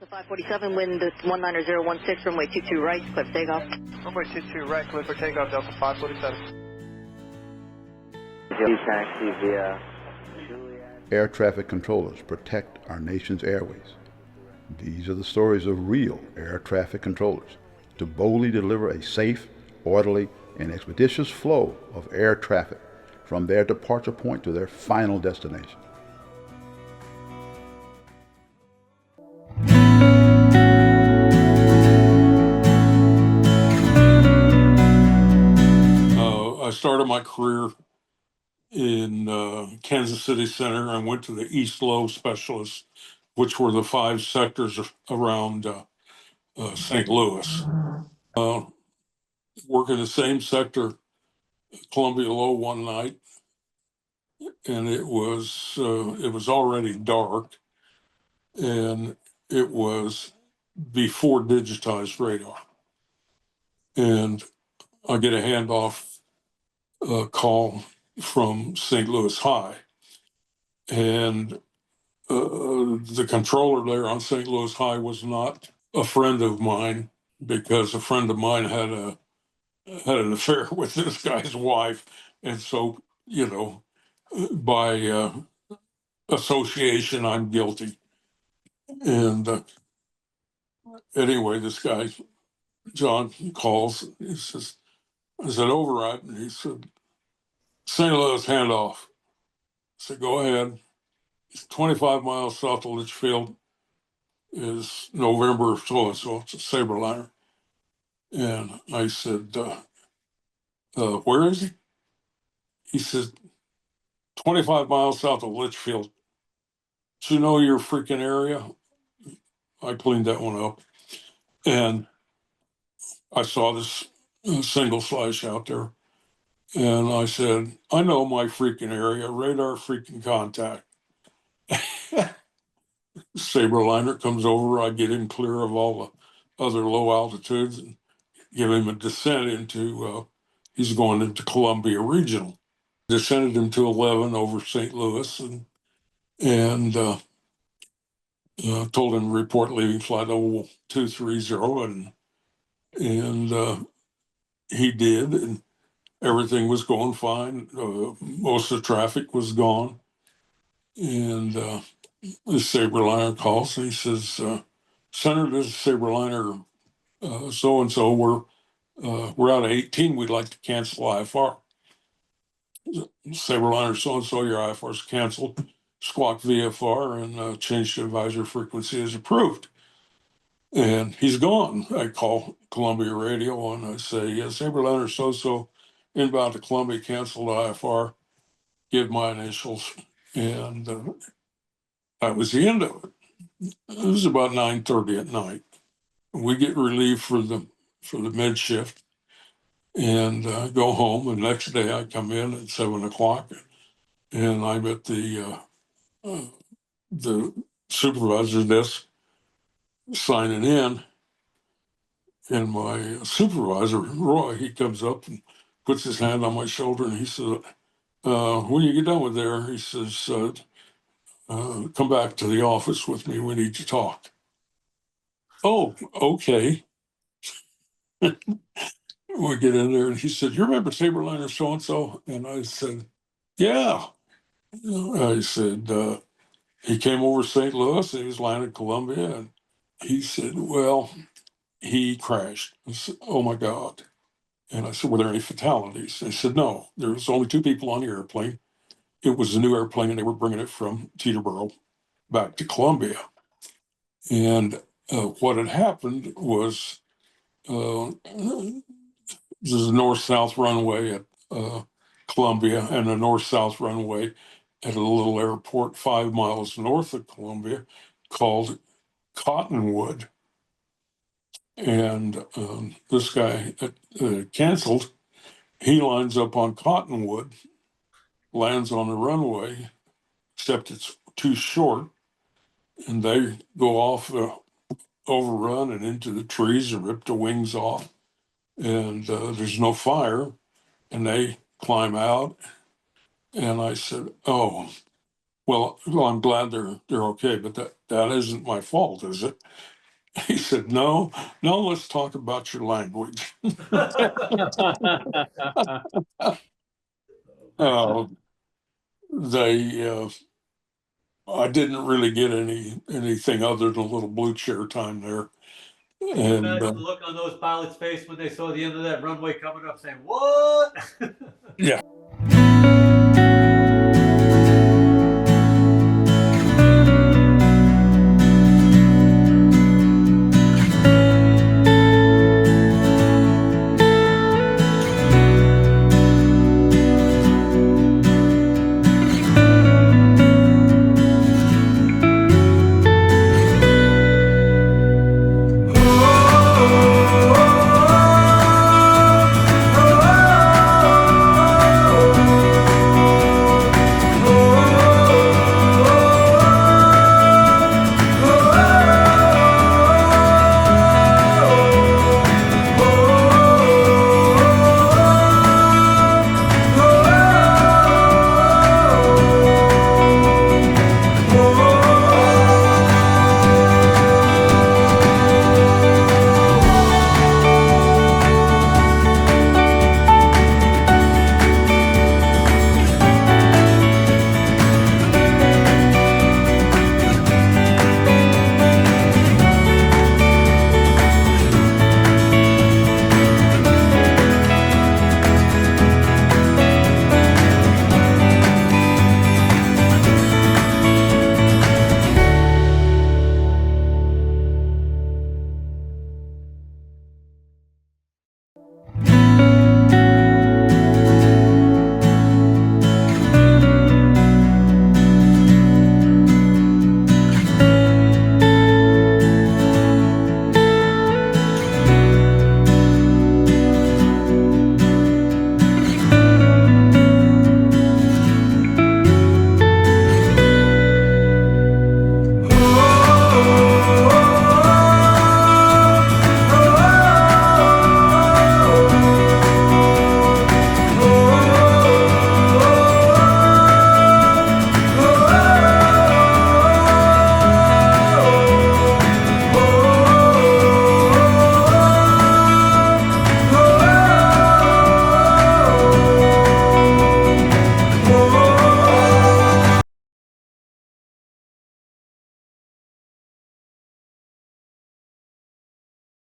Delta 547, wind 19016, runway 22 right, clear for takeoff. Runway 22 right, clear for takeoff, Delta 547. Taxi via Air traffic controllers protect our nation's airways. These are the stories of real air traffic controllers to boldly deliver a safe, orderly, and expeditious flow of air traffic from their departure point to their final destination. I started my career in Kansas City Center. I went to the East Low specialists, which were the 5 sectors around St. Louis. Work in the same sector, Columbia Low, one night, and it was already dark, and it was before digitized radar. And I get a handoff call from St. Louis High, and the controller there on St. Louis High was not a friend of mine, because a friend of mine had an affair with this guy's wife, and so by association, I'm guilty. And anyway, this guy John calls. He says, "Is it override?" And he said, "St. Louis handoff." I said, "Go ahead." It's 25 miles south of Litchfield. Is November so it's a Saberliner. And I said, "Where is he?" He said, 25 miles south of Litchfield. Do you know your freaking area? I cleaned that one up. And I saw this single slash out there. And I said, "I know my freaking area, radar freaking contact." Saberliner comes over. I get him clear of all the other low altitudes and give him a descent into, he's going into Columbia Regional. Descended him to 11 over St. Louis and told him to report leaving flight level 230, and he did, and everything was going fine. Most of the traffic was gone, and the Saberliner calls and he says, "Senator, this is Saberliner so and so. We're out of 18. We'd like to cancel IFR." Saberliner so and so, your IFR is canceled. Squawk VFR and change to advisory frequency is approved. And he's gone. I call Columbia Radio and I say, "Yes, Saberliner so inbound to Columbia, canceled IFR, give my initials." And that was the end of it. It was about 9:30 at night. We get relieved for the mid shift and go home. And the next day I come in at 7:00 and I'm at the supervisor's desk signing in. And my supervisor, Roy, he comes up and puts his hand on my shoulder and he said, "When you get done with there," he says, "come back to the office with me. We need to talk." Oh, okay. We get in there and he said, "You remember Saberliner so-and-so?" And I said, "Yeah." I said, "He came over St. Louis and he was landing Columbia." And he said, "Well, he crashed." I said, "Oh my God." And I said, "Were there any fatalities?" They said, "No, there was only 2 people on the airplane. It was a new airplane and they were bringing it from Teterboro back to Columbia." And what had happened was there's a north-south runway at Columbia and a north-south runway at a little airport 5 miles north of Columbia called Cottonwood. And this guy canceled. He lines up on Cottonwood, lands on the runway, except it's too short, and they go off overrun and into the trees and rip the wings off. And there's no fire, and they climb out. And I said, "Oh, well, I'm glad they're okay, but that isn't my fault, is it? He said, no, let's talk about your language. They I didn't really get anything other than a little blue chair time there. Can you imagine the look on those pilots' face when they saw the end of that runway coming up saying, what? Yeah.